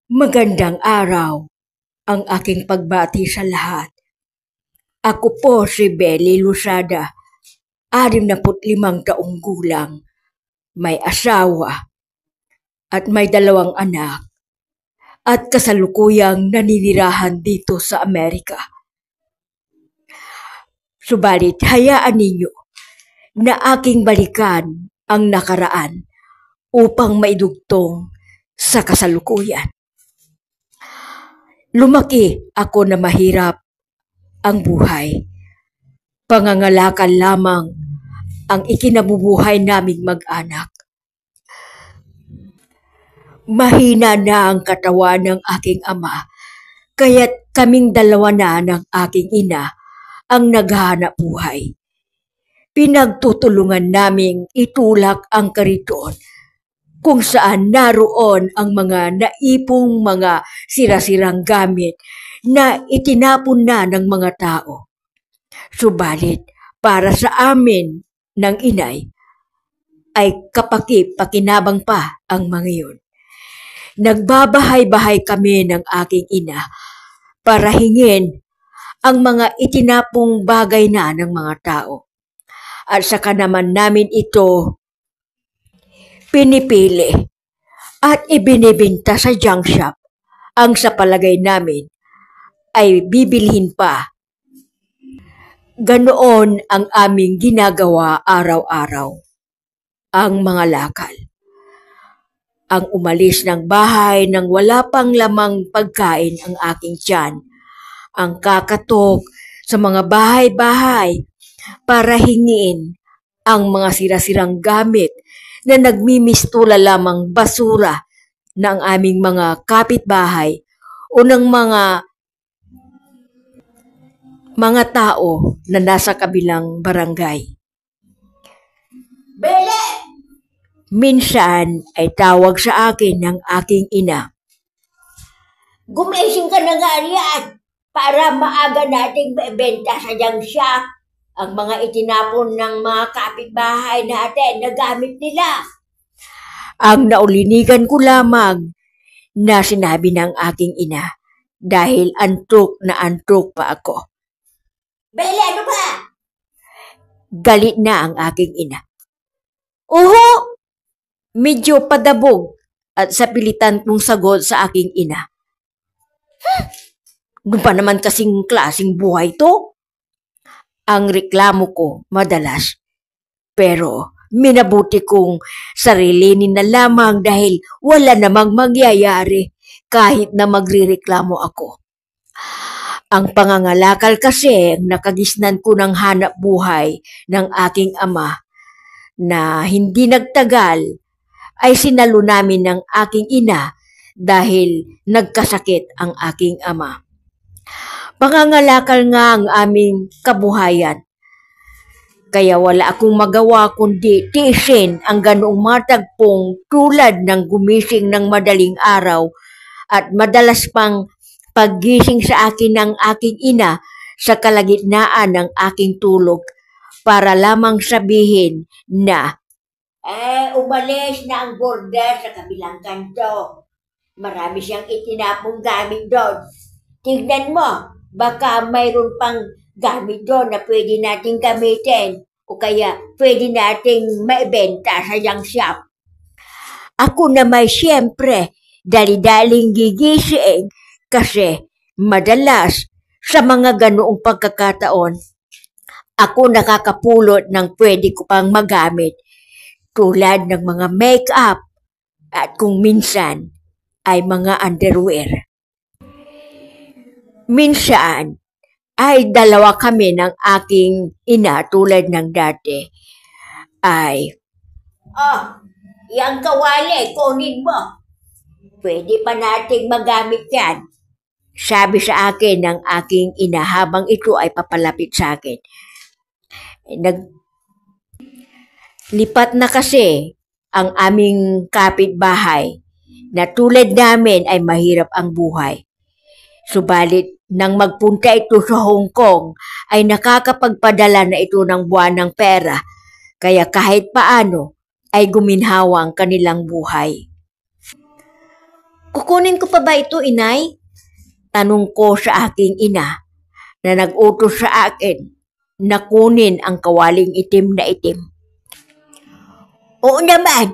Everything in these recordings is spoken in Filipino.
Magandang araw ang aking pagbati sa lahat. Ako po si Belly Lusada, 65 taong gulang, may asawa at may 2 anak at kasalukuyang naninirahan dito sa Amerika. Subalit hayaan ninyo na aking balikan ang nakaraan upang maidugtong sa kasalukuyan. Lumaki ako na mahirap ang buhay. Pangangalakal lamang ang ikinabubuhay naming mag-anak. Mahina na ang katawan ng aking ama, kaya't kaming 2 na ng aking ina ang naghahanap buhay. Pinagtutulungan naming itulak ang kariton kung saan naroon ang mga naipong mga sirasirang gamit na itinapon na ng mga tao. Subalit para sa amin ng inay ay kapaki-pakinabang pa ang mga yun. Nagbabahay-bahay kami ng aking ina para hingin ang mga itinapong bagay na ng mga tao. At saka naman namin ito pinipili at ibinibenta sa junk shop ang sa palagay namin ay bibilhin pa. Ganoon ang aming ginagawa araw-araw. Ang mga lakal. Ang umalis ng bahay nang wala pang lamang pagkain ang aking tiyan. Ang kakatok sa mga bahay-bahay para hingiin ang mga sirasirang gamit na nagmimistula lamang basura ng aming mga kapitbahay o ng mga tao na nasa kabilang barangay. Bele! Minsan ay tawag sa akin ng aking ina. Gumising ka na nga riyan para maaga nating benta sa junk shop ang mga itinapon ng mga kapitbahay natin na gamit nila. Ang naulinigan ko lamang na sinabi ng aking ina dahil antok na antok pa ako. Bele, ano ba? Galit na ang aking ina. Oho! Medyo padabog at sa pilitan kong sagot sa aking ina. Ano pa naman kasing klaseng buhay to? Ang reklamo ko madalas. Pero minabuti kong sarilinin na lamang dahil wala namang mangyayari kahit na magrireklamo ako. Ang pangangalakal kasi nakagisnan ko ng hanap buhay ng aking ama na hindi nagtagal ay sinalo namin ng aking ina dahil nagkasakit ang aking ama. Pangangalakal nga ang aming kabuhayan. Kaya wala akong magawa kundi tiisin ang ganoong matagpong tulad ng gumising ng madaling araw at madalas pang paggising sa akin ng aking ina sa kalagitnaan ng aking tulog para lamang sabihin na umalis na ang border sa kabilang kanto. Marami siyang itinapong gamit doon. Tignan mo, baka mayroon pang gamit doon na pwede nating gamitin o kaya pwede nating maibenta sa junk shop. Ako na may siyempre dali-daling gigising kasi madalas sa mga ganoong pagkakataon ako nakakapulot ng pwede ko pang magamit tulad ng mga make-up at kung minsan ay mga underwear. Minsan ay 2 kami ng aking ina tulad ng dati. Yang kawali, kunin mo. Pwede pa nating magamit yan. Sabi sa akin ng aking ina habang ito ay papalapit sa akin. Lipat na kasi ang aming kapitbahay na tulad namin ay mahirap ang buhay. Subalit nang magpunta ito sa Hong Kong ay nakakapagpadala na ito ng buwanang pera kaya kahit paano ay guminhawa ang kanilang buhay. Kukunin ko pa ba ito, inay? Tanong ko sa aking ina na nag-utos sa akin na kunin ang kawaling itim na itim. Oo naman,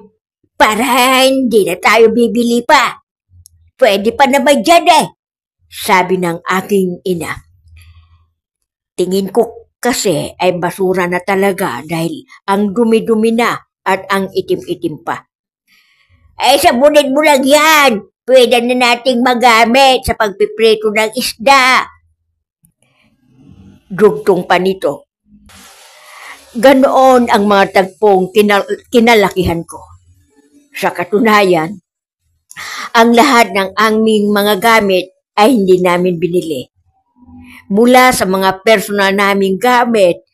para hindi na tayo bibili pa. Pwede pa naman dyan eh, sabi ng aking ina. Tingin ko kasi ay basura na talaga dahil ang dumi-dumi na at ang itim-itim pa. Ay, sabunin mo lang yan. Pwede na nating magamit sa pagpiprito ng isda. Dugtong pa nito. Ganoon ang mga tagpong kinalakihan ko. Sa katunayan, ang lahat ng aming mga gamit ay hindi namin binili. Mula sa mga personal naming gamit,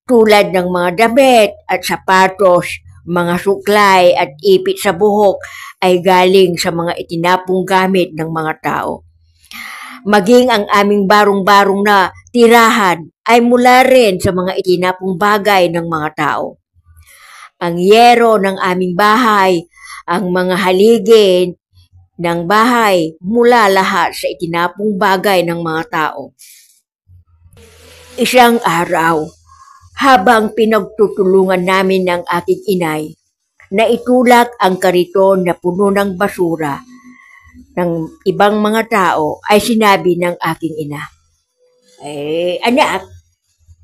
tulad ng mga damit at sapatos, mga suklay at ipit sa buhok ay galing sa mga itinapong gamit ng mga tao. Maging ang aming barong-barong na tirahan ay mula rin sa mga itinapong bagay ng mga tao. Ang yero ng aming bahay, ang mga haligi ng bahay mula lahat sa itinapong bagay ng mga tao. Isang araw, habang pinagtutulungan namin ng aking inay, na itulak ang kariton na puno ng basura ng ibang mga tao, ay sinabi ng aking ina, anak,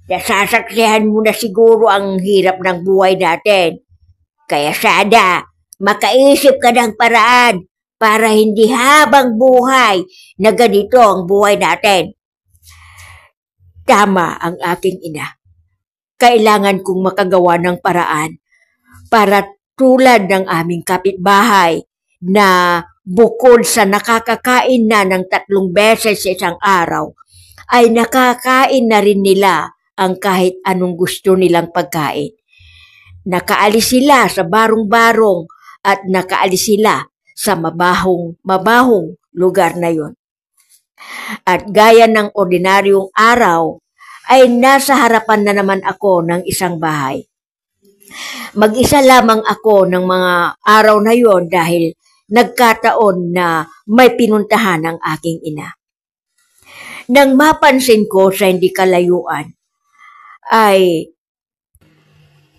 nasasaksihan mo na siguro ang hirap ng buhay natin. Kaya sana, makaisip ka ng paraan para hindi habang buhay na ganito ang buhay natin. Tama ang aking ina. Kailangan kong makagawa ng paraan para tulad ng aming kapitbahay na bukod sa nakakakain na ng 3 beses sa isang araw, ay nakakain na rin nila ang kahit anong gusto nilang pagkain. Nakaalis sila sa barong-barong at nakaalis sila sa mabahong lugar na yon. At gaya ng ordinaryong araw, ay nasa harapan na naman ako ng isang bahay. Mag-isa lamang ako ng mga araw na yon dahil nagkataon na may pinuntahan ang aking ina. Nang mapansin ko sa hindi kalayuan, ay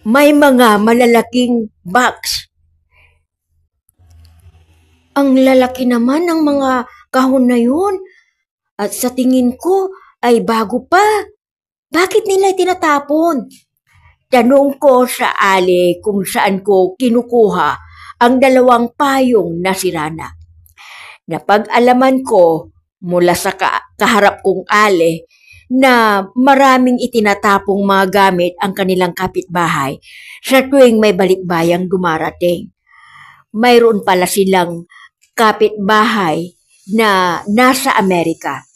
may mga malalaking box. Ang lalaki naman ng mga kahon na yun. At sa tingin ko ay bago pa. Bakit nila tinatapon? Tanong ko sa ali kung saan ko kinukuha ang 2 payong na sirana. Napag-alaman ko mula sa kaharap kong ali na maraming itinatapong mga gamit ang kanilang kapitbahay sa tuwing may balikbayang dumarating. Mayroon pala silang kapitbahay na nasa Amerika.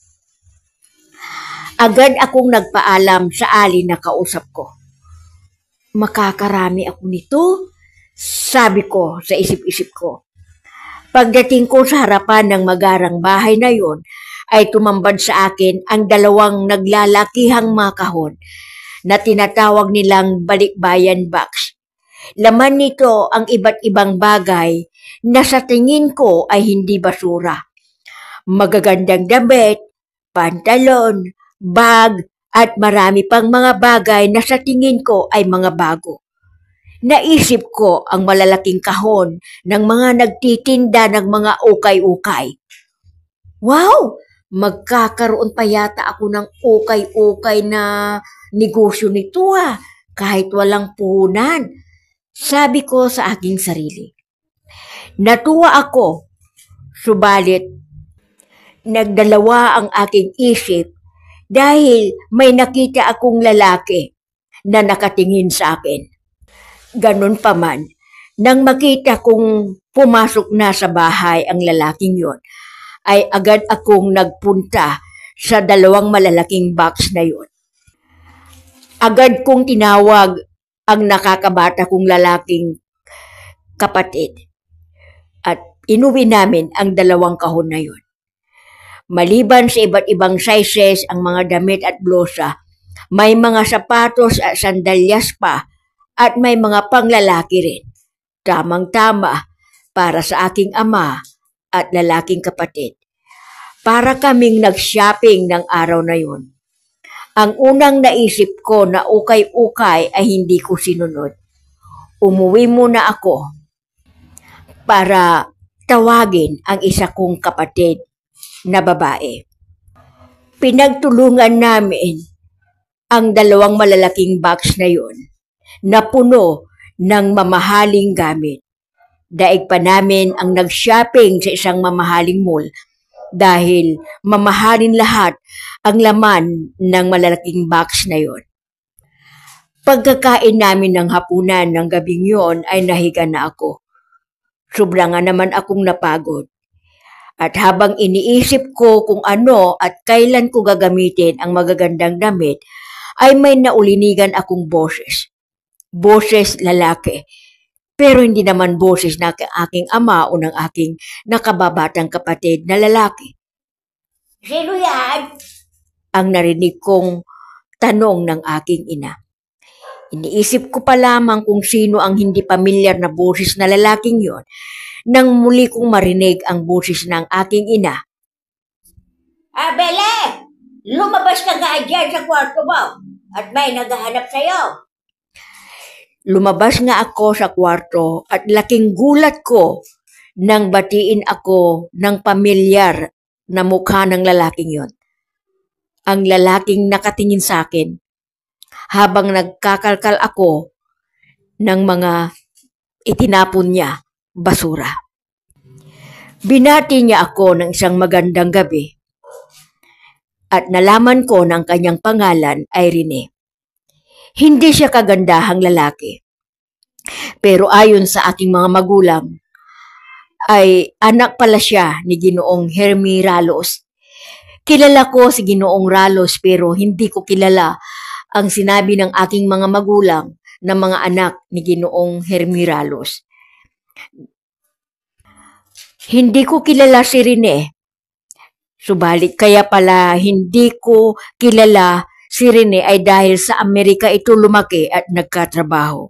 Agad akong nagpaalam sa ali na kausap ko. Makakarami ako nito, sabi ko sa isip-isip ko. Pagdating ko sa harapan ng magarang bahay na yon, ay tumambad sa akin ang 2 naglalakihang mga kahon na tinatawag nilang balikbayan box. Laman nito ang iba't ibang bagay na sa tingin ko ay hindi basura. Magagandang damit, pantalon, bag, at marami pang mga bagay na sa tingin ko ay mga bago. Naisip ko ang malalaking kahon ng mga nagtitinda ng mga ukay-ukay. Wow! Magkakaroon pa yata ako ng ukay-ukay na negosyo nito kahit walang puhunan, sabi ko sa aking sarili. Natuwa ako, subalit nagdalawa ang aking isip dahil may nakita akong lalaki na nakatingin sa akin. Ganun pa man, nang makita kong pumasok na sa bahay ang lalaking yon, ay agad akong nagpunta sa 2 malalaking box na yon. Agad kong tinawag ang nakakabata kong lalaking kapatid at inuwi namin ang 2 kahon na yon. Maliban sa iba't ibang sizes ang mga damit at blusa, may mga sapatos at sandalyas pa at may mga panglalaki rin. Tamang-tama para sa aking ama at lalaking kapatid. Para kaming nag-shopping ng araw na yun. Ang unang naisip ko na ukay-ukay ay hindi ko sinunod. Umuwi muna ako para tawagin ang isa kong kapatid na babae. Pinagtulungan namin ang dalawang malalaking box na yun na puno ng mamahaling gamit. Daig pa namin ang nag-shopping sa isang mamahaling mall dahil mamahalin lahat ang laman ng malalaking box na yon. Pagkakain namin ng hapunan ng gabing yon ay nahiga na ako. Sobra nga naman akong napagod. At habang iniisip ko kung ano at kailan ko gagamitin ang magagandang damit, ay may naulinigan akong boses. Boses lalaki. Pero hindi naman boses na aking ama o ng aking nakababatang kapatid na lalaki. Sino yan? Ang narinig kong tanong ng aking ina. Iniisip ko pa lamang kung sino ang hindi pamilyar na boses na lalaking yon nang muli kong marinig ang boses ng aking ina. Bele! Lumabas ka nga dyan sa kwarto mo at may naghahanap sa'yo. Lumabas nga ako sa kwarto at laking gulat ko nang batiin ako ng pamilyar na mukha ng lalaking yon. Ang lalaking nakatingin sa akin habang nagkakalkal ako ng mga itinapon niya basura. Binati niya ako ng isang magandang gabi at nalaman ko na ang kanyang pangalan ay Rene. Hindi siya kagandahang lalaki. Pero ayon sa aking mga magulang, ay anak pala siya ni Ginoong Hermie Ralos. Kilala ko si Ginoong Ralos pero hindi ko kilala ang sinabi ng aking mga magulang na mga anak ni Ginoong Hermie Ralos. Hindi ko kilala si Rene. Subalit kaya pala hindi ko kilala si Rene ay dahil sa Amerika ito lumaki at nagkatrabaho.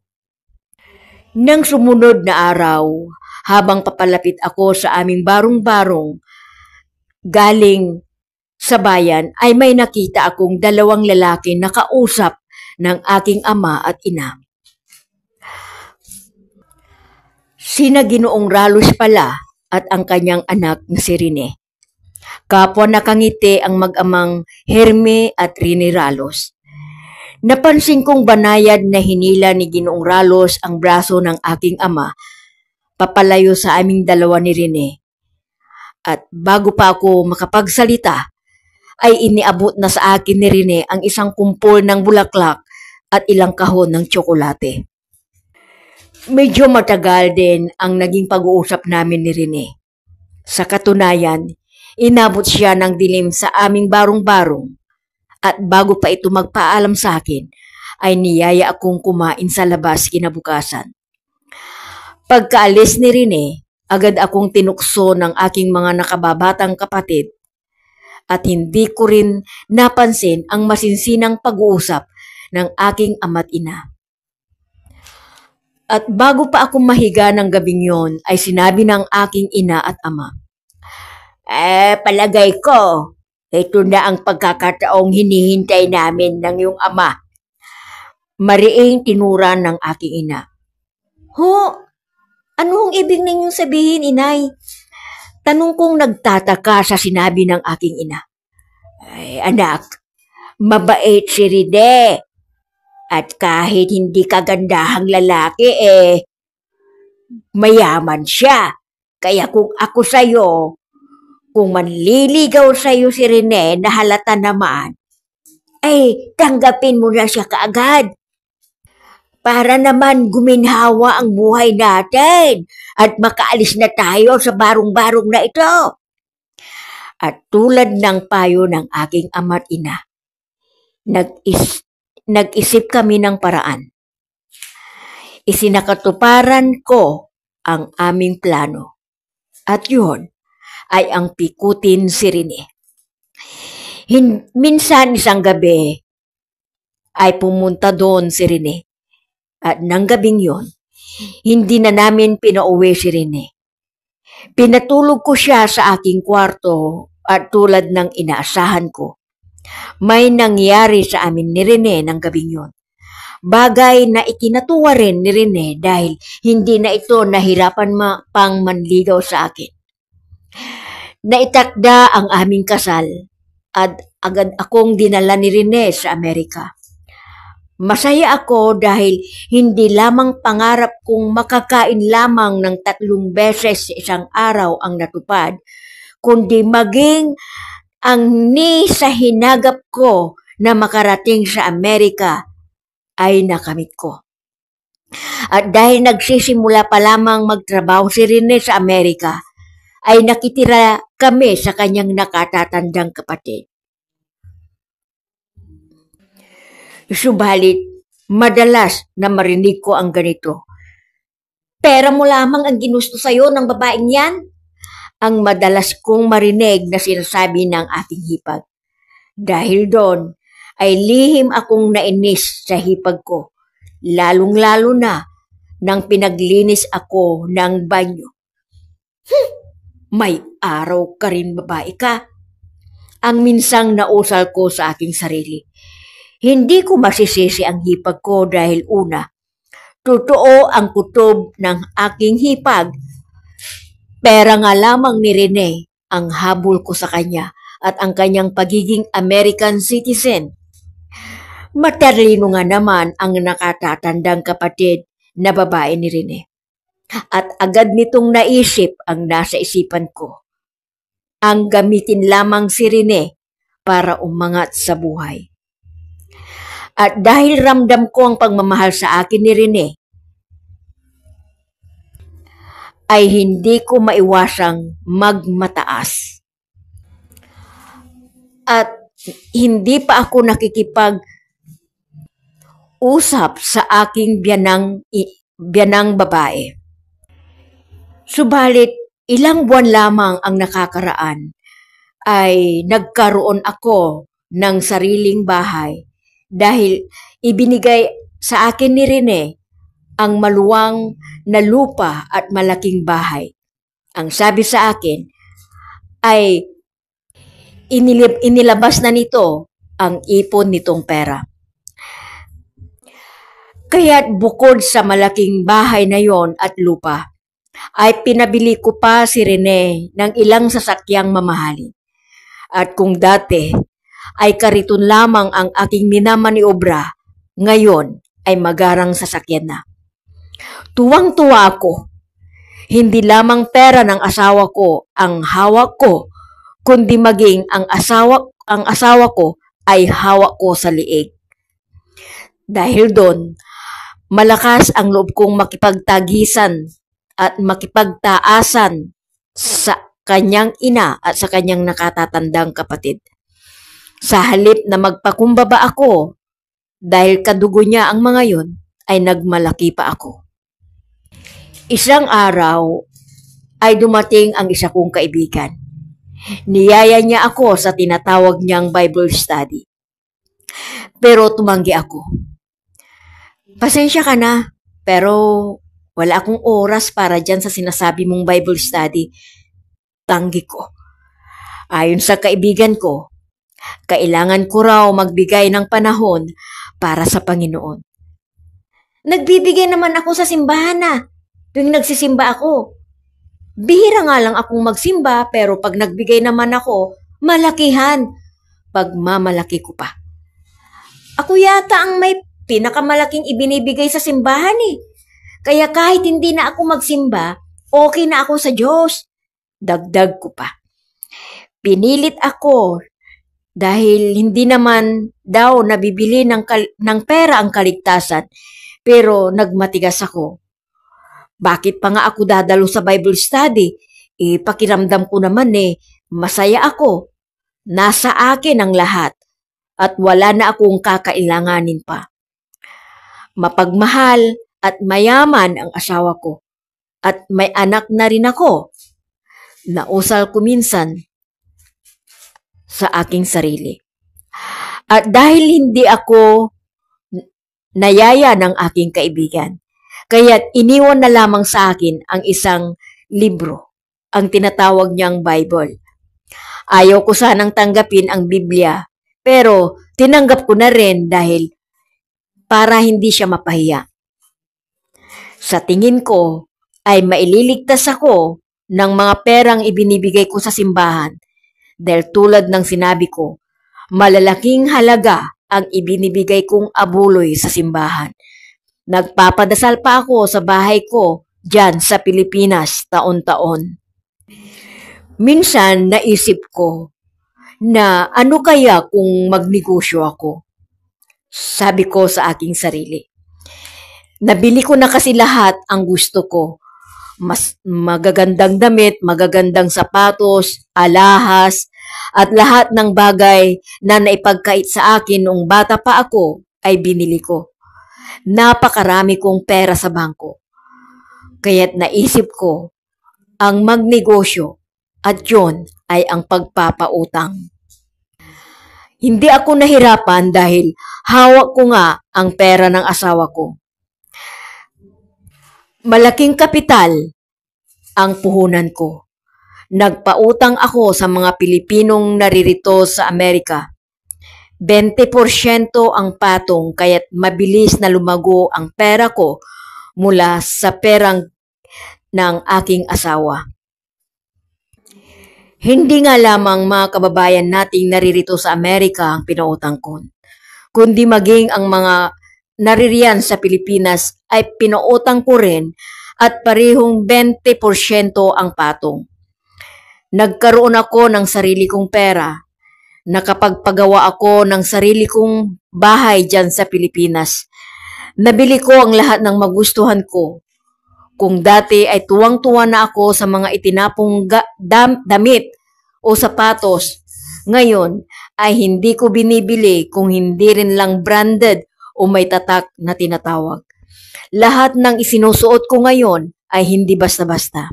Nang sumunod na araw, habang papalapit ako sa aming barong-barong galing sa bayan, ay may nakita akong dalawang lalaki na kausap ng aking ama at ina. Sina Ginoong Ralos pala at ang kanyang anak na si Rene. Kapwa nakangiti ang mag-amang Hermie at Rene Ralos. Napansin kong banayad na hinila ni Ginoong Ralos ang braso ng aking ama, papalayo sa aming dalawa ni Rene. At bago pa ako makapagsalita, ay iniabot na sa akin ni Rene ang isang kumpol ng bulaklak at ilang kahon ng tsokolate. Medyo matagal din ang naging pag-uusap namin ni Rene. Sa katunayan, inabot siya ng dilim sa aming barong-barong at bago pa ito magpaalam sa akin, ay niyaya akong kumain sa labas kinabukasan. Pagkaalis ni Rene, agad akong tinukso ng aking mga nakababatang kapatid at hindi ko rin napansin ang masinsinang pag-uusap ng aking ama't ina. At bago pa ako mahiga ng gabing yon, ay sinabi ng aking ina at ama, palagay ko, ito na ang pagkakataong hinihintay namin ng iyong ama. Mariing tinura ng aking ina. Anong ibig ninyong sabihin, inay? Tanong kong nagtataka sa sinabi ng aking ina. Anak, mabait si Rene. At kahit hindi kagandahang lalaki, mayaman siya. Kaya kung ako sa'yo, kung manliligaw sa'yo si Rene na halata naman, ay tanggapin mo na siya kaagad. Para naman guminhawa ang buhay natin at makaalis na tayo sa barong-barong na ito. At tulad ng payo ng aking ama't ina, nag-isip kami ng paraan. Isinakatuparan ko ang aming plano. At yun ay ang pikutin si Rene. Minsan isang gabi ay pumunta doon si Rene. At nang gabing yon, hindi na namin pinauwi si Rene. Pinatulog ko siya sa aking kwarto at tulad ng inaasahan ko, may nangyari sa amin ni Rene ng gabing yun. Bagay na ikinatuwa rin ni Rene dahil hindi na ito nahirapan pang manligaw sa akin. Naitakda ang aming kasal at agad akong dinala ni Rene sa Amerika. Masaya ako dahil hindi lamang pangarap kong makakain lamang ng 3 beses sa isang araw ang natupad, kundi maging ang ni sa hinagap ko na makarating sa Amerika ay nakamit ko. At dahil nagsisimula pa lamang magtrabaho si Rene sa Amerika, ay nakitira kami sa kanyang nakatatandang kapatid. Subalit, madalas na marinig ko ang ganito. Pera mo lamang ang ginusto sa'yo ng babaeng yan? Ang madalas kong marinig na sinasabi ng aking hipag. Dahil doon, ay lihim akong nainis sa hipag ko, lalong-lalo na nang pinaglinis ako ng banyo. May araw ka rin babae ka. Ang minsang nausal ko sa aking sarili. Hindi ko masisisi ang hipag ko dahil una, totoo ang kutob ng aking hipag. Pera nga lamang ni Rene ang habol ko sa kanya at ang kanyang pagiging American citizen. Materlino nga naman ang nakatatandang kapatid na babae ni Rene. At agad nitong naisip ang nasa isipan ko. Ang gamitin lamang si Rene para umangat sa buhay. At dahil ramdam ko ang pagmamahal sa akin ni Rene, ay hindi ko maiwasang magmataas. At hindi pa ako nakikipag-usap sa aking biyanang babae. Subalit, ilang buwan lamang ang nakakaraan, ay nagkaroon ako ng sariling bahay dahil ibinigay sa akin ni Rene ang maluwang na lupa at malaking bahay. Ang sabi sa akin ay inilabas na nito ang ipon nitong pera. Kaya't bukod sa malaking bahay na yon at lupa, ay pinabili ko pa si Rene ng ilang sasakyang mamahalin. At kung dati ay kariton lamang ang aking minamaniobra, ngayon ay magarang sasakyan na. Tuwang-tuwa ako. Hindi lamang pera ng asawa ko ang hawak ko, kundi maging ang asawa ko ay hawak ko sa liig. Dahil doon, malakas ang loob kong makipagtagisan at makipagtaasan sa kanyang ina at sa kanyang nakatatandang kapatid. Sa halip na magpakumbaba ako, dahil kadugo niya ang mga yon, ay nagmalaki pa ako. Isang araw ay dumating ang isa kong kaibigan. Niyaya niya ako sa tinatawag niyang Bible study. Pero tumanggi ako. Pasensya ka na, pero wala akong oras para dyan sa sinasabi mong Bible study. Tanggi ko. Ayon sa kaibigan ko, kailangan ko raw magbigay ng panahon para sa Panginoon. Nagbibigay naman ako sa simbahan na tuwing nagsisimba ako. Bihira nga lang akong magsimba pero pag nagbigay naman ako, malakihan. Pagmamalaki ko pa. Ako yata ang may pinakamalaking ibinibigay sa simbahan eh. Kaya kahit hindi na ako magsimba, okay na ako sa Diyos. Dagdag ko pa. Pinilit ako dahil hindi naman daw nabibili ng pera ang kaligtasan, pero nagmatigas ako. Bakit pa nga ako dadalo sa Bible study? Pakiramdam ko naman masaya ako. Nasa akin ang lahat at wala na akong kakailanganin pa. Mapagmahal at mayaman ang asawa ko at may anak na rin ako. Nausal ko minsan sa aking sarili. At dahil hindi ako nayaya ng aking kaibigan, kaya't iniwan na lamang sa akin ang isang libro ang tinatawag niyang Bible. Ayaw ko sanang tanggapin ang Biblia, pero tinanggap ko na rin dahil para hindi siya mapahiya. Sa tingin ko ay maililigtas ako ng mga perang ibinibigay ko sa simbahan dahil tulad ng sinabi ko, malalaking halaga ang ibinibigay kong abuloy sa simbahan. Nagpapadasal pa ako sa bahay ko dyan sa Pilipinas taon-taon. Minsan naisip ko na ano kaya kung magnegosyo ako? Sabi ko sa aking sarili. Nabili ko na kasi lahat ang gusto ko. Mas magagandang damit, magagandang sapatos, alahas, at lahat ng bagay na naipagkait sa akin noong bata pa ako ay binili ko. Napakarami kong pera sa bangko. Kaya't naisip ko ang magnegosyo at yun ay ang pagpapautang. Hindi ako nahirapan dahil hawak ko nga ang pera ng asawa ko. Malaking kapital ang puhunan ko. Nagpautang ako sa mga Pilipinong naririto sa Amerika. 20% ang patong kaya't mabilis na lumago ang pera ko mula sa perang ng aking asawa. Hindi nga lamang mga kababayan nating naririto sa Amerika ang pinautang ko, kundi maging ang mga naririyan sa Pilipinas ay pinuutang ko rin at parehong 20% ang patong. Nagkaroon ako ng sarili kong pera. Nakapagpagawa ako ng sarili kong bahay dyan sa Pilipinas. Nabili ko ang lahat ng magustuhan ko. Kung dati ay tuwang-tuwa na ako sa mga itinapong damit o sapatos, ngayon ay hindi ko binibili kung hindi rin lang branded o may tatak na tinatawag. Lahat ng isinusuot ko ngayon ay hindi basta-basta.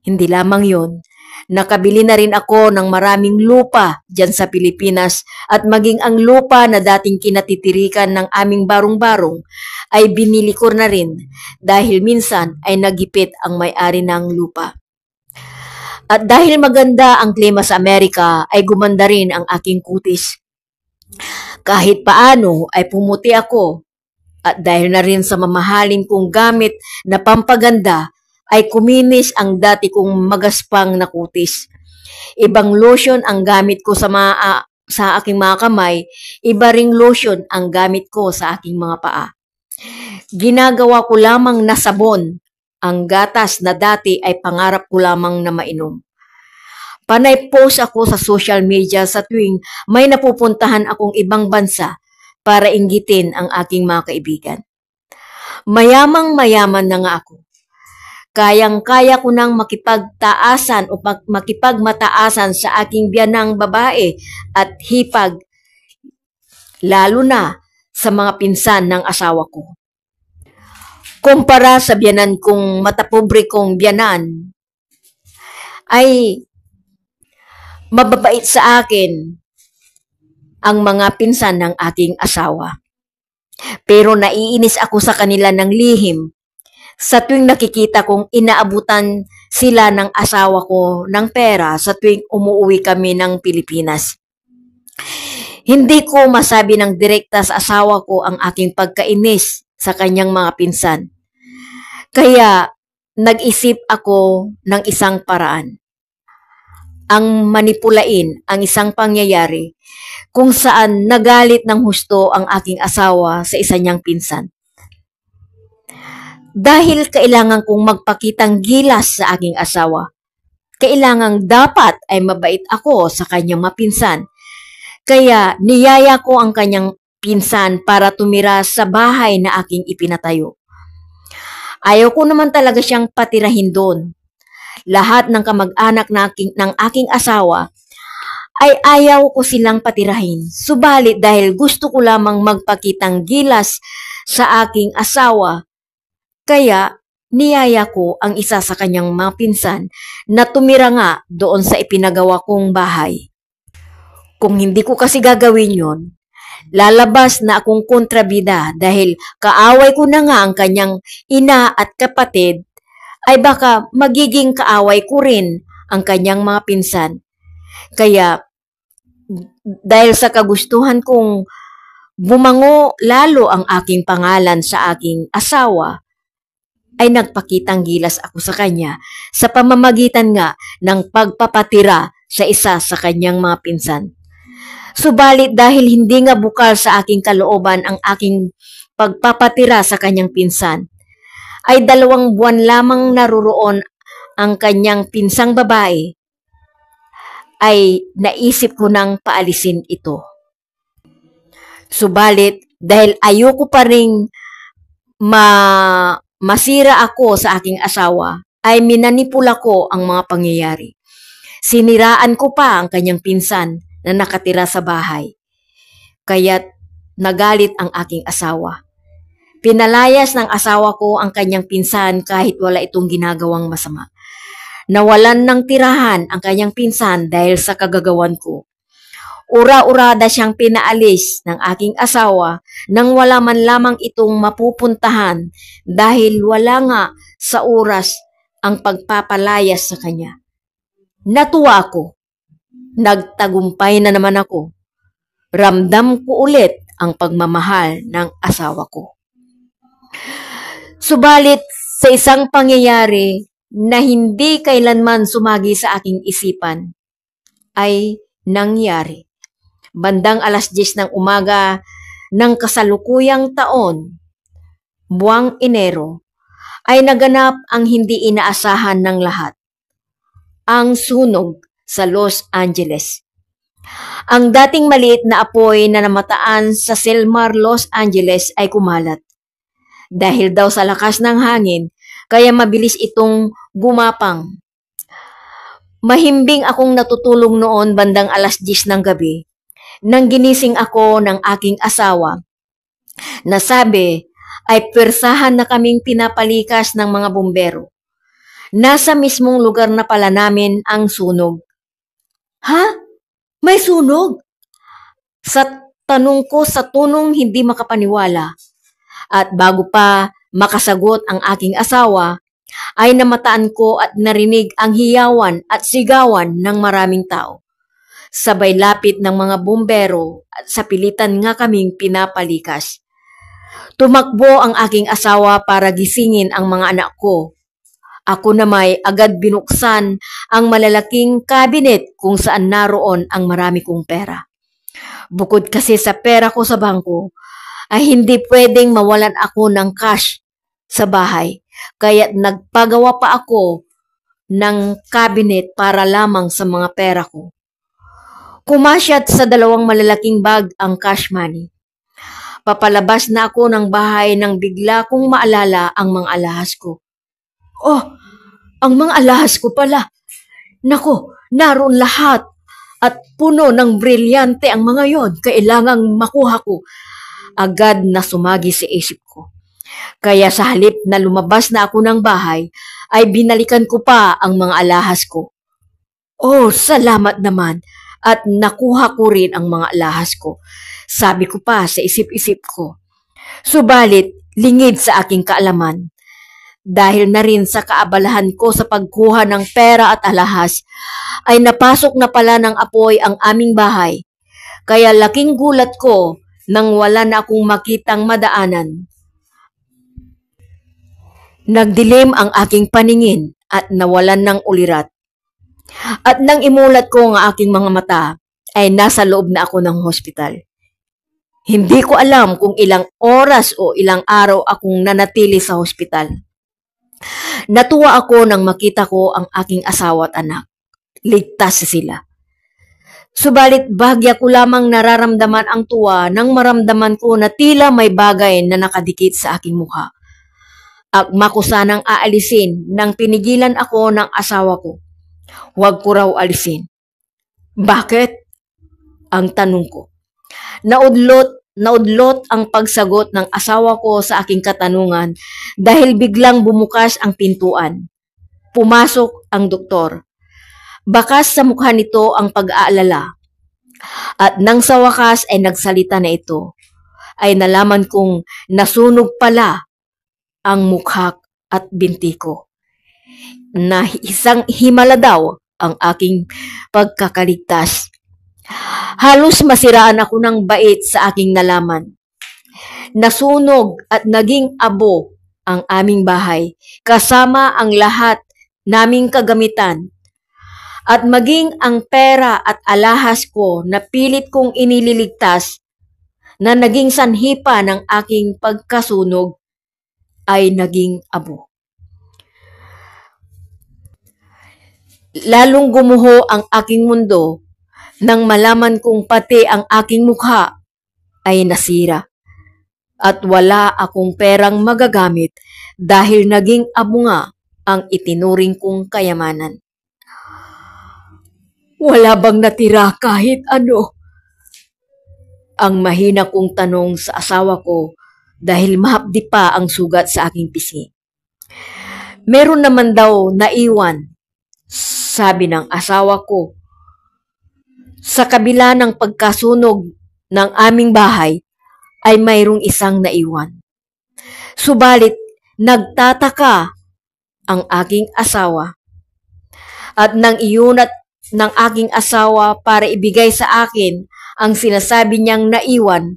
Hindi lamang yun, nakabili na rin ako ng maraming lupa dyan sa Pilipinas at maging ang lupa na dating kinatitirikan ng aming barong-barong ay binili ko na rin dahil minsan ay nagipit ang may-ari ng lupa. At dahil maganda ang klima sa Amerika ay gumanda rin ang aking kutis. Kahit paano ay pumuti ako at dahil na rin sa mamahaling kong gamit na pampaganda ay kuminis ang dati kong magaspang na kutis. Ibang lotion ang gamit ko sa aking mga kamay, iba ring lotion ang gamit ko sa aking mga paa. Ginagawa ko lamang na sabon ang gatas na dati ay pangarap ko lamang na mainom. Panay post ako sa social media sa tuwing may napupuntahan akong ibang bansa para inggitin ang aking mga kaibigan. Mayamang-mayaman na nga ako. Kayang-kaya ko nang makipagtaasan o makipagmataasan sa aking biyanang babae at hipag, lalo na sa mga pinsan ng asawa ko. Kumpara sa biyanan kong matapobre kong biyanan, ay mababait sa akin ang mga pinsan ng aking asawa. Pero naiinis ako sa kanila ng lihim sa tuwing nakikita kong inaabutan sila ng asawa ko ng pera sa tuwing umuwi kami ng Pilipinas. Hindi ko masabi ng direkta sa asawa ko ang aking pagkainis sa kanyang mga pinsan. Kaya nag-isip ako ng isang paraan. Ang manipulain ang isang pangyayari kung saan nagalit ng husto ang aking asawa sa isa niyang pinsan. Dahil kailangan kong magpakitang gilas sa aking asawa, kailangang dapat ay mabait ako sa kanyang mapinsan. Kaya niyaya ko ang kanyang pinsan para tumira sa bahay na aking ipinatayo. Ayaw ko naman talaga siyang patirahin doon. Lahat ng kamag-anak ng aking asawa ay ayaw ko silang patirahin. Subalit dahil gusto ko lamang magpakitang gilas sa aking asawa, kaya niyaya ko ang isa sa kanyang mga pinsan na tumira nga doon sa ipinagawa kong bahay. Kung hindi ko kasi gagawin yon, lalabas na akong kontrabida dahil kaaway ko na nga ang kanyang ina at kapatid ay baka magiging kaaway ko rin ang kanyang mga pinsan. Kaya dahil sa kagustuhan kong bumango lalo ang aking pangalan sa aking asawa, ay nagpakitang gilas ako sa kanya sa pamamagitan nga ng pagpapatira sa isa sa kanyang mga pinsan. Subalit dahil hindi nga bukal sa aking kalooban ang aking pagpapatira sa kanyang pinsan, ay 2 buwan lamang naruroon ang kanyang pinsang babae, ay naisip ko nang paalisin ito. Subalit dahil ayoko pa ring masira ako sa aking asawa, ay minanipula ko ang mga pangyayari. Siniraan ko pa ang kanyang pinsan na nakatira sa bahay. Kaya't nagalit ang aking asawa. Pinalayas ng asawa ko ang kanyang pinsan kahit wala itong ginagawang masama. Nawalan ng tirahan ang kanyang pinsan dahil sa kagagawan ko. Ura-urada siyang pinaalis ng aking asawa nang wala man lamang itong mapupuntahan dahil wala nga sa oras ang pagpapalayas sa kanya. Natuwa ako. Nagtagumpay na naman ako. Ramdam ko ulit ang pagmamahal ng asawa ko. Subalit sa isang pangyayari na hindi kailanman sumagi sa aking isipan, ay nangyari. Bandang 10:00 ng umaga ng kasalukuyang taon, buwang Enero, ay naganap ang hindi inaasahan ng lahat. Ang sunog sa Los Angeles. Ang dating maliit na apoy na namataan sa Selmar, Los Angeles ay kumalat. Dahil daw sa lakas ng hangin, kaya mabilis itong gumapang. Mahimbing akong natutulog noon bandang 10:00 ng gabi nang ginising ako ng aking asawa na sabi ay pwersahan na kaming pinapalikas ng mga bumbero. Nasa mismong lugar na pala namin ang sunog. Ha? May sunog? Sa tanong ko sa tunong hindi makapaniwala. At bago pa makasagot ang aking asawa, ay namataan ko at narinig ang hiyawan at sigawan ng maraming tao. Sabay lapit ng mga bumbero at sa pilitan nga kaming pinapalikas. Tumakbo ang aking asawa para gisingin ang mga anak ko. Ako namay agad binuksan ang malalaking cabinet kung saan naroon ang marami kong pera. Bukod kasi sa pera ko sa bangko, ay hindi pwedeng mawalan ako ng cash sa bahay. Kaya nagpagawa pa ako ng cabinet para lamang sa mga pera ko. Kumasyat sa 2 malalaking bag ang cash money. Papalabas na ako ng bahay nang bigla kong maalala ang mga alahas ko. Oh, ang mga alahas ko pala. Nako, naroon lahat at puno ng brilyante ang mga yon. Kailangang makuha ko. Agad na sumagi sa isip ko. Kaya sa halip na lumabas na ako ng bahay, ay binalikan ko pa ang mga alahas ko. Oh, salamat naman. At nakuha ko rin ang mga alahas ko. Sabi ko pa sa isip-isip ko. Subalit, lingid sa aking kaalaman. Dahil na rin sa kaabalahan ko sa pagkuha ng pera at alahas, ay napasok na pala ng apoy ang aming bahay. Kaya laking gulat ko nang wala na akong makitang madaanan. Nagdilim ang aking paningin at nawalan ng ulirat. At nang imulat ko ang aking mga mata, ay nasa loob na ako ng hospital. Hindi ko alam kung ilang oras o ilang araw akong nanatili sa hospital. Natuwa ako nang makita ko ang aking asawa at anak. Ligtas sila. Subalit bahagya ko lamang nararamdaman ang tuwa nang maramdaman ko na tila may bagay na nakadikit sa aking mukha. Akma ko sanang aalisin nang pinigilan ako ng asawa ko. Huwag ko raw alisin. Bakit? Ang tanong ko. Naudlot ang pagsagot ng asawa ko sa aking katanungan dahil biglang bumukas ang pintuan. Pumasok ang doktor. Bakas sa mukha nito ang pag-aalala. At nang sa wakas ay nagsalita na ito, ay nalaman kong nasunog pala ang mukha at binti ko. na isang himala daw ang aking pagkakaligtas. Halos masiraan ako ng bait sa aking nalaman. Nasunog at naging abo ang aming bahay, kasama ang lahat naming kagamitan, at maging ang pera at alahas ko na pilit kong inililigtas na naging sanhi pa ng aking pagkasunog ay naging abo. Lalong gumuho ang aking mundo nang malaman kong pati ang aking mukha ay nasira at wala akong perang magagamit dahil naging abo nga ang itinuring kong kayamanan. Wala bang natira kahit ano? Ang mahina kong tanong sa asawa ko dahil mahapdi pa ang sugat sa aking pisngi. Meron naman daw naiwan, sabi ng asawa ko. Sa kabila ng pagkasunog ng aming bahay ay mayroong isang naiwan. Subalit nagtataka ang aking asawa at nang iunat ng aking asawa para ibigay sa akin ang sinasabi niyang naiwan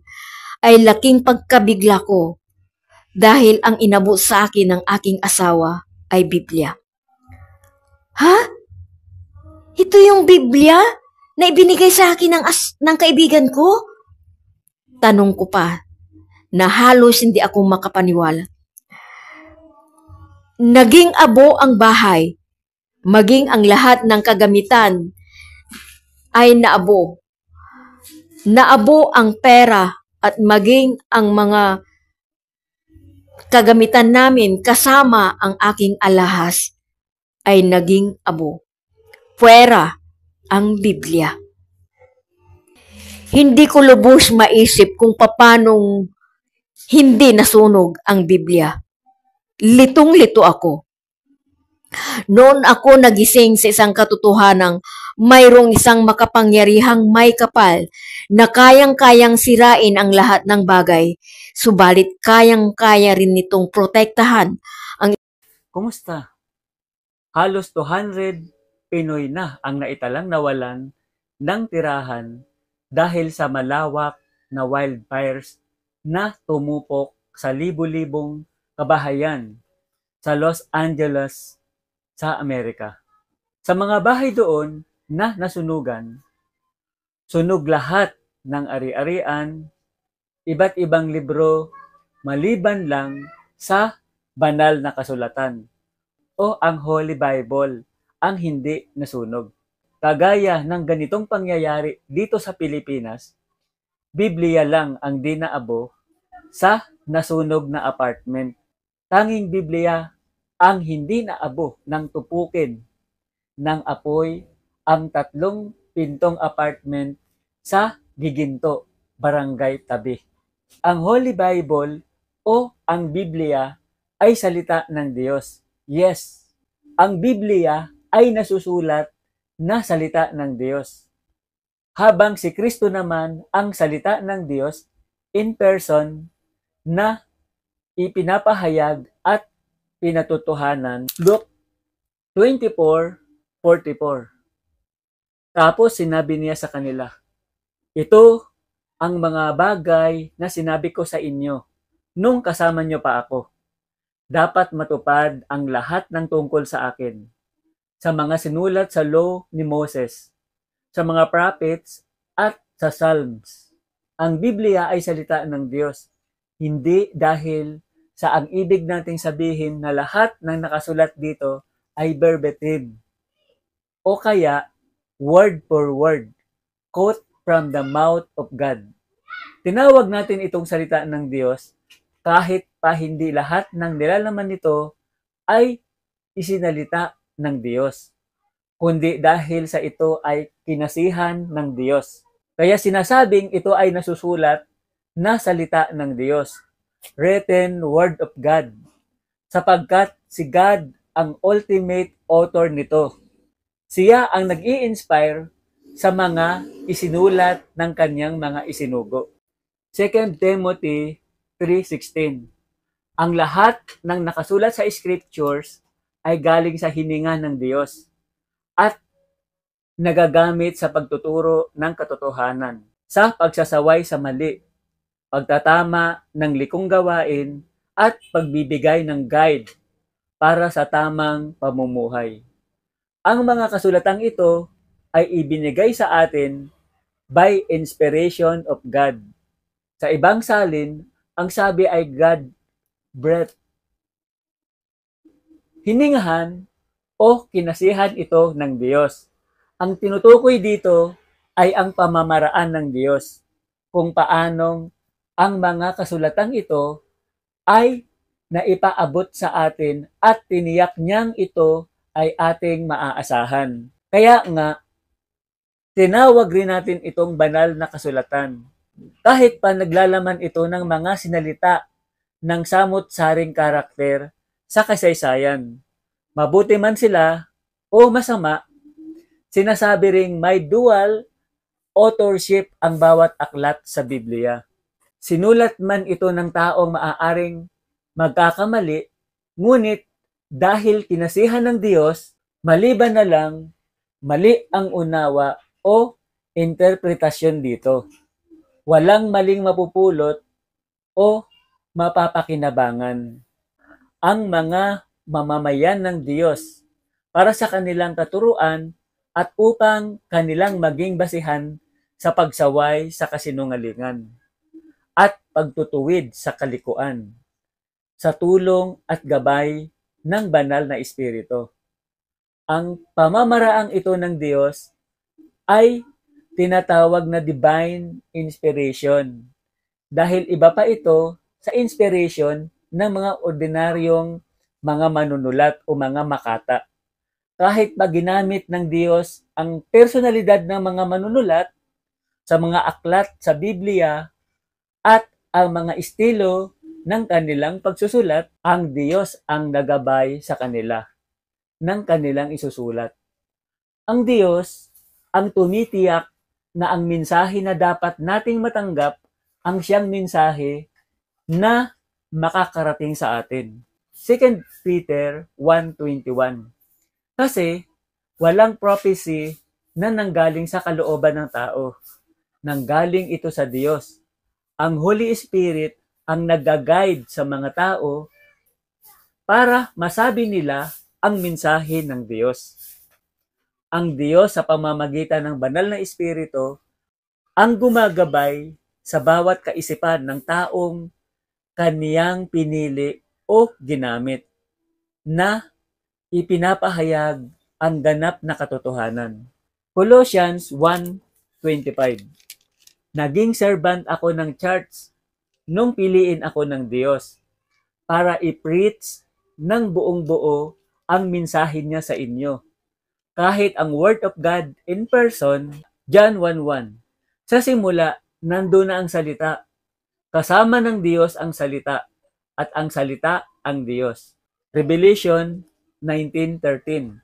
ay laking pagkabigla ko dahil ang inabot sa akin ng aking asawa ay Biblia. Ha? Ito yung Biblia na ibinigay sa akin ng kaibigan ko? Tanong ko pa na halos hindi ako makapaniwala. Naging abo ang bahay, maging ang lahat ng kagamitan ay naabo. Naabo ang pera at maging ang mga kagamitan namin kasama ang aking alahas ay naging abo. Puwera ang Biblia. Hindi ko lubos maisip kung papanong hindi nasunog ang Biblia. Litong-lito ako. Noon ako nagising sa isang katotohanang mayroong isang makapangyarihang may kapal na kayang-kayang sirain ang lahat ng bagay, subalit kayang-kaya rin nitong protektahan ang... Kumusta? Halos 200 Pinoy na ang naitalang nawalan ng tirahan dahil sa malawak na wildfires na tumupok sa libu-libong kabahayan sa Los Angeles sa Amerika. Sa mga bahay doon na nasunugan, sunog lahat ng ari-arian, iba't ibang libro, maliban lang sa banal na kasulatan o ang Holy Bible ang hindi nasunog. Kagaya ng ganitong pangyayari dito sa Pilipinas, Biblia lang ang di naabo sa nasunog na apartment. Tanging Biblia ang hindi naabo ng tupukin ng apoy ang 3 pintong apartment sa Giginto, Barangay Tabi. Ang Holy Bible o ang Biblia ay salita ng Diyos. Yes, ang Biblia ay nasusulat na salita ng Diyos. Habang si Kristo naman ang salita ng Diyos in person na ipinapahayag at pinatutuhanan. Luke 24:44. Tapos sinabi niya sa kanila, ito ang mga bagay na sinabi ko sa inyo nung kasama niyo pa ako. Dapat matupad ang lahat ng tungkol sa akin, sa mga sinulat sa law ni Moses, sa mga prophets at sa Psalms. Ang Biblia ay salita ng Diyos, hindi dahil sa ang ibig nating sabihin na lahat ng nakasulat dito ay verbatim o kaya word for word, quote from the mouth of God. Tinawag natin itong salita ng Diyos kahit pa hindi lahat ng nilalaman nito ay isinalita ng Diyos, kundi dahil sa ito ay kinasihan ng Diyos. Kaya sinasabing ito ay nasusulat na salita ng Diyos, written word of God, sapagkat si God ang ultimate author nito. Siya ang nag-i-inspire sa mga isinulat ng kanyang mga isinugo. 2 Timothy 3:16. Ang lahat ng nakasulat sa scriptures ay galing sa hininga ng Diyos at nagagamit sa pagtuturo ng katotohanan, sa pagsasaway sa mali, pagtatama ng likong gawain, at pagbibigay ng guide para sa tamang pamumuhay. Ang mga kasulatang ito ay ibinigay sa atin by inspiration of God. Sa ibang salin, ang sabi ay God breath. Hiningahan o kinasihan ito ng Diyos. Ang tinutukoy dito ay ang pamamaraan ng Diyos, kung paanong ang mga kasulatang ito ay naipaabot sa atin at tiniyak niyang ito ay ating maaasahan. Kaya nga, tinawag rin natin itong banal na kasulatan. Kahit pa naglalaman ito ng mga sinalita ng samot-saring karakter sa kasaysayan. Mabuti man sila o masama, sinasabi ring may dual authorship ang bawat aklat sa Biblia. Sinulat man ito ng taong maaaring magkakamali, ngunit dahil kinasihan ng Diyos, maliban na lang, mali ang unawa o interpretasyon dito. Walang maling mapupulot o mapapakinabangan. Ang mga mamamayan ng Diyos para sa kanilang katuruan at upang kanilang maging basihan sa pagsaway sa kasinungalingan at pagtutuwid sa kalikuan, sa tulong at gabay ng banal na Espiritu. Ang pamamaraang ito ng Diyos ay tinatawag na divine inspiration dahil iba pa ito sa inspiration ng mga ordinaryong mga manunulat o mga makata. Kahit pa ginamit ng Diyos ang personalidad ng mga manunulat sa mga aklat sa Biblia at ang mga estilo ng kanilang pagsusulat, ang Diyos ang nagabay sa kanila ng kanilang isusulat. Ang Diyos ang tumitiyak na ang mensahe na dapat nating matanggap ang siyang mensahe na makakarating sa atin. 2 Peter 1:21. Kasi walang prophecy na nanggaling sa kalooban ng tao. Nanggaling ito sa Diyos. Ang Holy Spirit ang nag-guide sa mga tao para masabi nila ang mensahe ng Diyos. Ang Diyos sa pamamagitan ng banal na Espiritu ang gumagabay sa bawat kaisipan ng taong kaniyang pinili o ginamit na ipinapahayag ang ganap na katotohanan. Colossians 1:25. Naging servant ako ng church nung piliin ako ng Diyos para i-preach ng buong buo ang mensahe niya sa inyo. Kahit ang Word of God in person, John 1:1. Sa simula, nandun na ang salita. Kasama ng Diyos ang salita at ang salita ang Diyos. Revelation 19:13.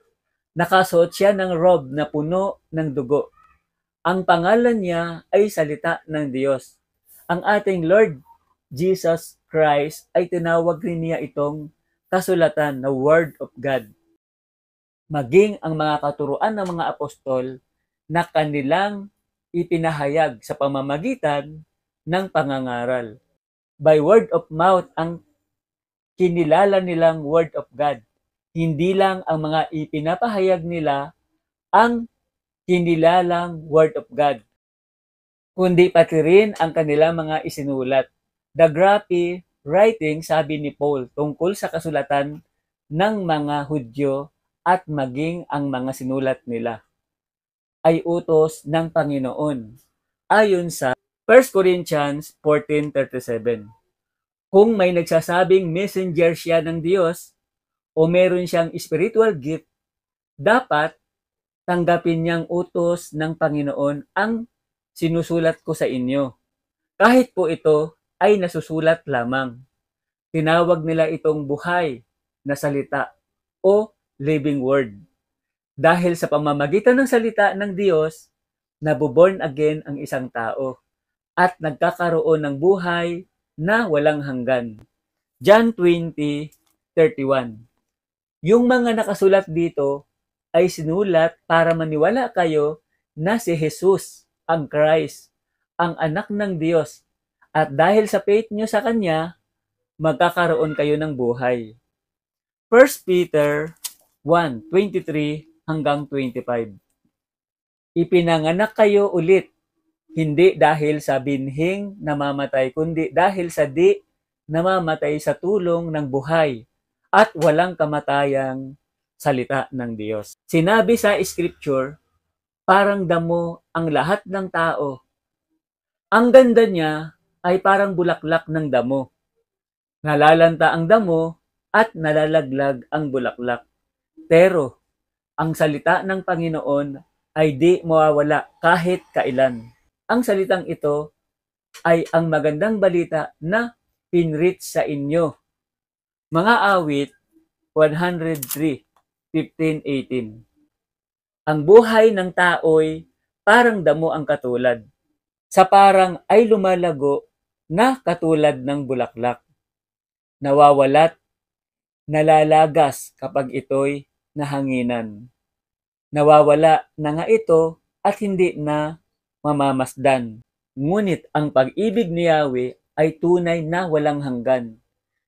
Nakasuot siya ng robe na puno ng dugo. Ang pangalan niya ay salita ng Diyos. Ang ating Lord Jesus Christ ay tinawag rin niya itong kasulatan na Word of God. Maging ang mga katuruan ng mga apostol na kanilang ipinahayag sa pamamagitan ng pangangaral. By word of mouth ang kinilala nilang Word of God. Hindi lang ang mga ipinapahayag nila ang kinilalang Word of God, kundi pati rin ang kanilang mga isinulat. The Graphi writing, sabi ni Paul, tungkol sa kasulatan ng mga Hudyo at maging ang mga sinulat nila ay utos ng Panginoon ayon sa 1 Corinthians 14:37. Kung may nagsasabing messenger siya ng Diyos o meron siyang spiritual gift, dapat tanggapin niyang utos ng Panginoon ang sinusulat ko sa inyo. Kahit po ito ay nasusulat lamang. Tinawag nila itong buhay na salita o living word. Dahil sa pamamagitan ng salita ng Diyos, nabuborn again ang isang tao at nagkakaroon ng buhay na walang hanggan. John 20:31. Yung mga nakasulat dito ay sinulat para maniwala kayo na si Jesus, ang Christ, ang anak ng Diyos. At dahil sa faith nyo sa Kanya, magkakaroon kayo ng buhay. 1 Peter 1:23 hanggang 25. Ipinanganak kayo ulit, hindi dahil sa binhing namamatay, kundi dahil sa di namamatay sa tulong ng buhay at walang kamatayang salita ng Diyos. Sinabi sa Scripture, parang damo ang lahat ng tao. Ang ganda niya ay parang bulaklak ng damo. Nalalanta ang damo at nalalaglag ang bulaklak. Pero ang salita ng Panginoon ay di mawawala kahit kailan. Ang salitang ito ay ang magandang balita na pinreach sa inyo. Mga awit 103:15-18. Ang buhay ng tao'y parang damo ang katulad. Sa parang ay lumalago na katulad ng bulaklak. Nawawalat, nalalagas kapag ito'y nahanginan. Nawawala na nga ito at hindi na mamamasdan. Ngunit ang pag-ibig ni Yahweh ay tunay na walang hanggan.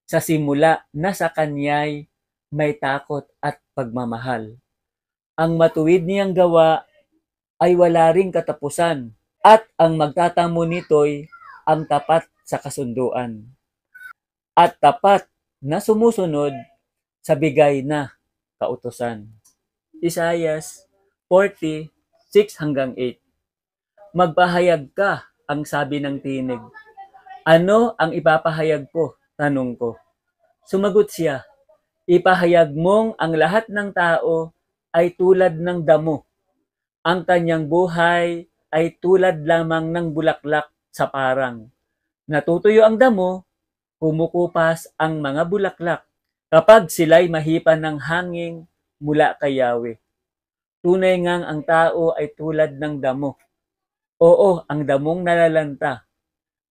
Sa simula na sa Kanya'y may takot at pagmamahal. Ang matuwid niyang gawa ay wala ring katapusan at ang magtatamo nito'y ang tapat sa kasunduan. At tapat na sumusunod sa bigay na kautusan. Isaias 40:6-8. Magpahayag ka, ang sabi ng tinig. Ano ang ipapahayag ko? Tanong ko. Sumagot siya, ipahayag mong ang lahat ng tao ay tulad ng damo. Ang kanyang buhay ay tulad lamang ng bulaklak sa parang. Natutuyo ang damo, kumukupas ang mga bulaklak kapag sila'y mahipan ng hangin mula kay Yahweh. Tunay ngang ang tao ay tulad ng damo. Oo, ang damong nalalanta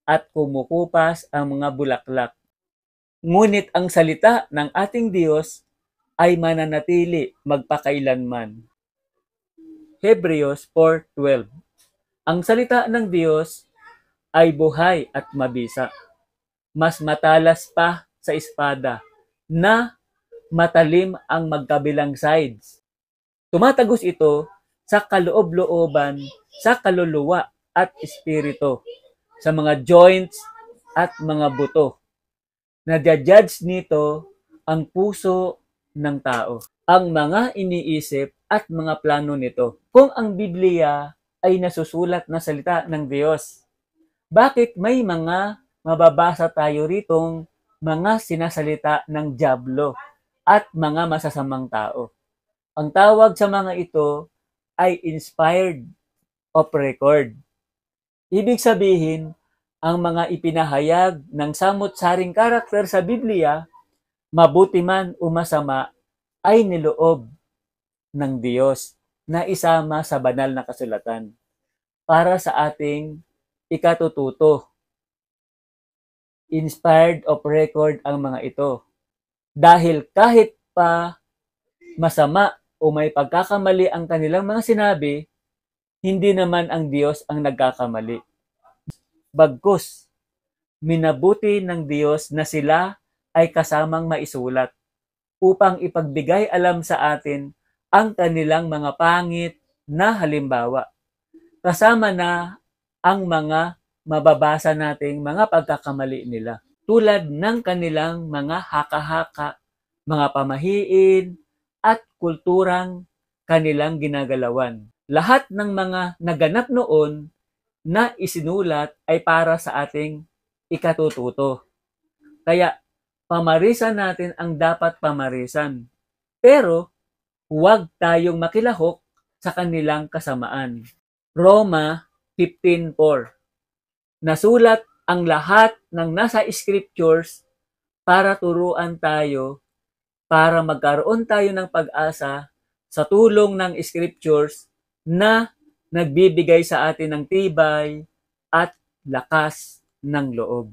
at kumukupas ang mga bulaklak. Ngunit ang salita ng ating Diyos ay mananatili magpakailanman. Hebreos 4:12. Ang salita ng Diyos ay buhay at mabisa. Mas matalas pa sa espada na matalim ang magkabilang sides. Tumatagos ito sa kaloob-looban, sa kaluluwa at espiritu, sa mga joints at mga buto. Nadya-judge nito ang puso ng tao, ang mga iniisip at mga plano nito. Kung ang Biblia ay nasusulat na salita ng Diyos, bakit may mga mababasa tayo ritong mga sinasalita ng dyablo at mga masasamang tao? Ang tawag sa mga ito ay inspired of record. Ibig sabihin, ang mga ipinahayag ng samut-saring karakter sa Biblia, mabuti man o masama, ay niloob ng Diyos na isama sa banal na kasulatan para sa ating ikatututo. Inspired of record ang mga ito. Dahil kahit pa masama o may pagkakamali ang kanilang mga sinabi, hindi naman ang Diyos ang nagkakamali. Bagkus, minabuti ng Diyos na sila ay kasamang maisulat upang ipagbigay alam sa atin ang kanilang mga pangit na halimbawa. Kasama na ang mga mababasa nating mga pagkakamali nila, tulad ng kanilang mga haka-haka, mga pamahiin, at kulturang kanilang ginagalawan. Lahat ng mga naganap noon na isinulat ay para sa ating ikatututo. Kaya pamarisan natin ang dapat pamarisan. Pero huwag tayong makilahok sa kanilang kasamaan. Roma 15:4. Nasulat ang lahat ng nasa scriptures para turuan tayo, para magkaroon tayo ng pag-asa sa tulong ng scriptures na nagbibigay sa atin ng tibay at lakas ng loob.